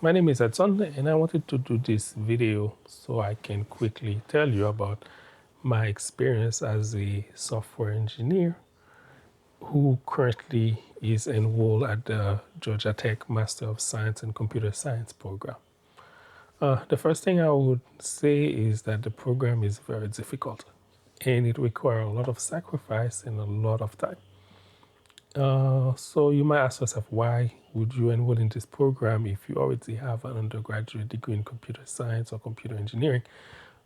My name is Edson, and I wanted to do this video so I can quickly tell you about my experience as a software engineer who currently is enrolled at the Georgia Tech Master of Science in Computer Science program. The first thing I would say is that the program is very difficult and it requires a lot of sacrifice and a lot of time. So you might ask yourself, why would you enroll in this program if you already have an undergraduate degree in computer science or computer engineering?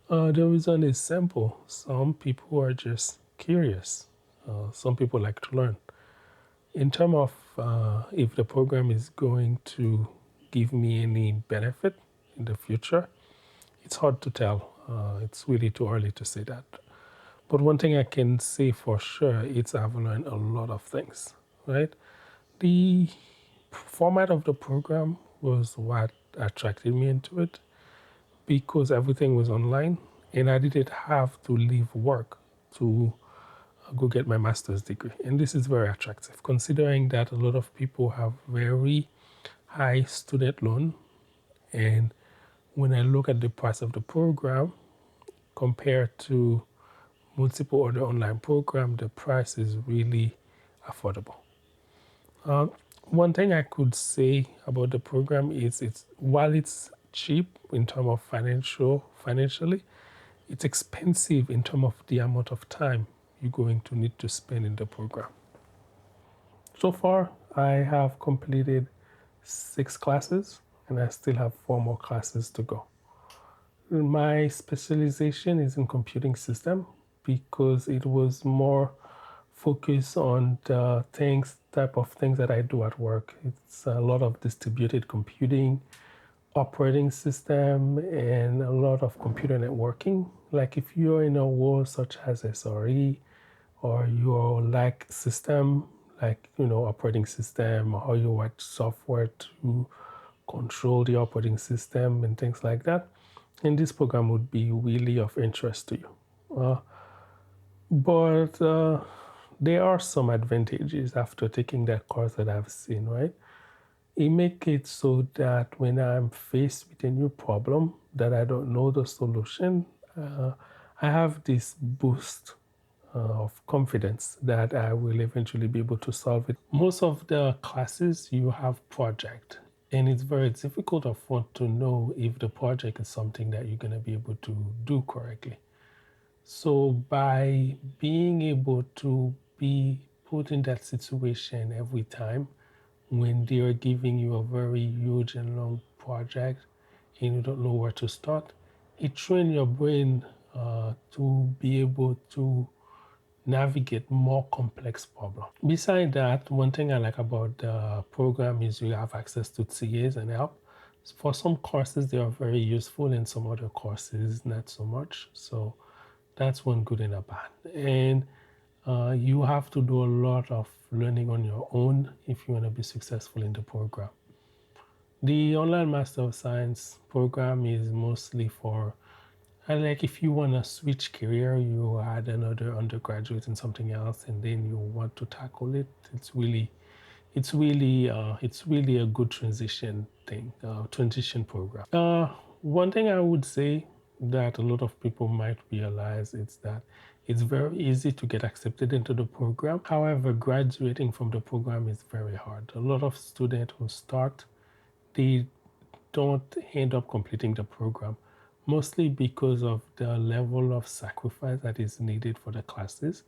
The reason is simple. Some people are just curious. Some people like to learn. In terms of if the program is going to give me any benefit in the future, it's hard to tell. It's really too early to say that. But one thing I can say for sure, it's I've learned a lot of things, right? The format of the program was what attracted me into it because everything was online and I didn't have to leave work to go get my master's degree. And this is very attractive considering that a lot of people have very high student loan. And when I look at the price of the program compared to multiple other online programs, the price is really affordable. Uh, One thing I could say about the program is it's while it's cheap in terms of financially, it's expensive in terms of the amount of time you're going to need to spend in the program. So far, I have completed 6 classes and I still have 4 more classes to go. My specialization is in computing system because it was more focused on the type of things that I do at work. It's a lot of distributed computing, operating system, and a lot of computer networking. Like if you're in a role such as SRE or you're like system, like operating system, or how you write software to control the operating system and things like that, and this program would be really of interest to you. But there are some advantages after taking that course that I've seen, right? It makes it so that when I'm faced with a new problem that I don't know the solution, I have this boost of confidence that I will eventually be able to solve it. Most of the classes you have project, and it's very difficult upfront to know if the project is something that you're going to be able to do correctly. So by being able to be put in that situation every time when they're giving you a very huge and long project and you don't know where to start, it trains your brain to be able to navigate more complex problems. Besides that, one thing I like about the program is you have access to TAs and help. For some courses, they are very useful, and some other courses, not so much. So that's one good and a bad. And you have to do a lot of learning on your own if you want to be successful in the program. The online Master of Science program is mostly for, like if you want to switch career, you had another undergraduate in something else, and then you want to tackle it. It's really a good transition program. One thing I would say that a lot of people might realize is that it's very easy to get accepted into the program. However, graduating from the program is very hard. A lot of students who start, they don't end up completing the program, mostly because of the level of sacrifice that is needed for the classes.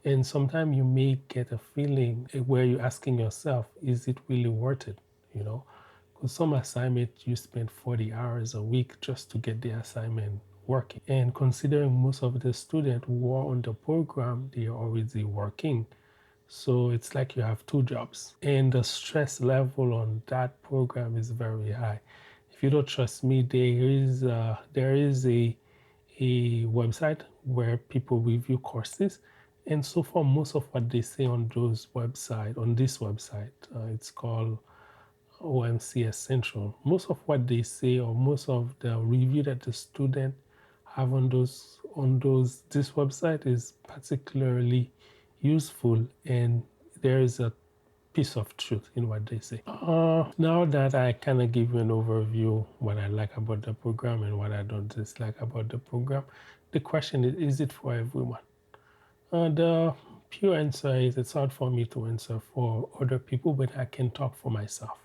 And sometimes you may get a feeling where you're asking yourself, is it really worth it? You know, because some assignment you spend 40 hours a week just to get the assignment working. And considering most of the students who are on the program, they are already working. So it's like you have 2 jobs. And the stress level on that program is very high. If you don't trust me, there is a website where people review courses. And so far, most of what they say on this website, it's called OMSCS Central. Most of what they say, or most of the review that the student have on this website is particularly useful, and there is a piece of truth in what they say. Now that I kind of give you an overview what I like about the program and what I don't dislike about the program, the question is it for everyone? The pure answer is it's hard for me to answer for other people, but I can talk for myself.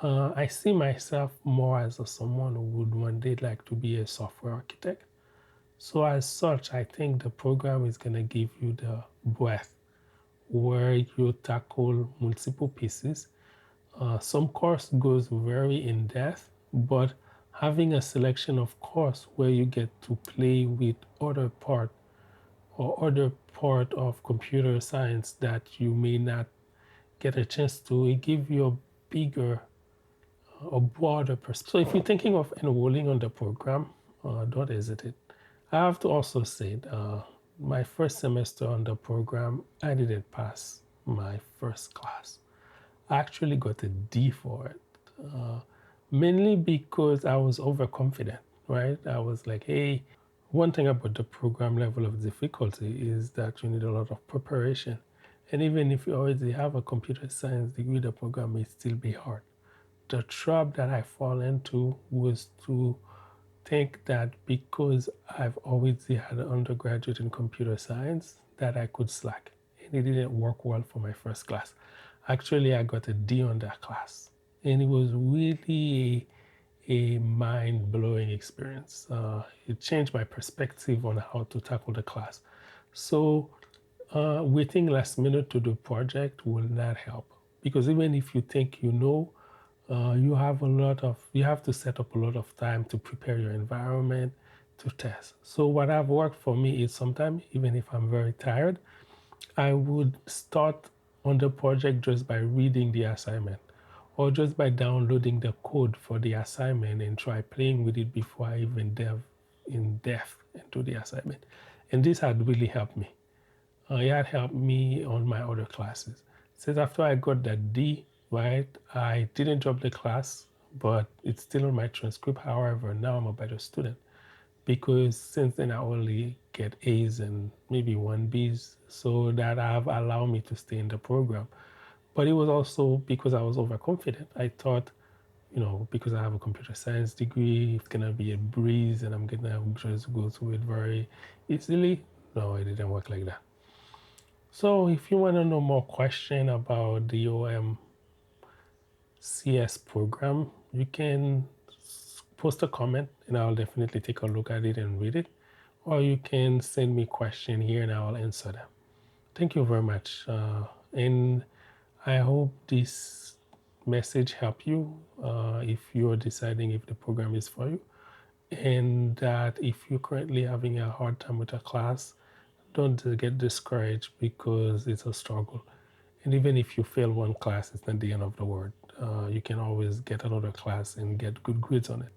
I see myself more as someone who would one day like to be a software architect. So as such, I think the program is going to give you the breadth where you tackle multiple pieces. Some course goes very in depth, but having a selection of course where you get to play with other part of computer science that you may not get a chance to, it gives you a bigger, a broader perspective. So if you're thinking of enrolling on the program, don't hesitate. I have to also say, my first semester on the program, I didn't pass my first class. I actually got a D for it, mainly because I was overconfident, right? I was like, hey, one thing about the program level of difficulty is that you need a lot of preparation. And even if you already have a computer science degree, the program may still be hard. The trap that I fall into was to think that because I've already had an undergraduate in computer science, that I could slack. And it didn't work well for my first class. Actually, I got a D on that class. And it was really a mind blowing experience. It changed my perspective on how to tackle the class. So, waiting last minute to do project will not help because even if you think you know, you have to set up a lot of time to prepare your environment to test. So what have worked for me is sometimes even if I'm very tired, I would start on the project just by reading the assignment or just by downloading the code for the assignment and try playing with it before I even delve in depth into the assignment. And this had really helped me. It had helped me on my other classes. Since after I got that D, right, I didn't drop the class, but it's still on my transcript. However, now I'm a better student because since then I only get A's and maybe one B's, so that have allowed me to stay in the program. But it was also because I was overconfident. I thought, because I have a computer science degree, it's gonna be a breeze and I'm gonna just go through it very easily. No, it didn't work like that. So if you want to know more question about the OMCS program, you can post a comment and I'll definitely take a look at it and read it. Or you can send me question here and I'll answer them. Thank you very much. And I hope this message help you if you're deciding if the program is for you. And that if you're currently having a hard time with a class, don't get discouraged because it's a struggle. And even if you fail one class, it's not the end of the world. You can always get another class and get good grades on it.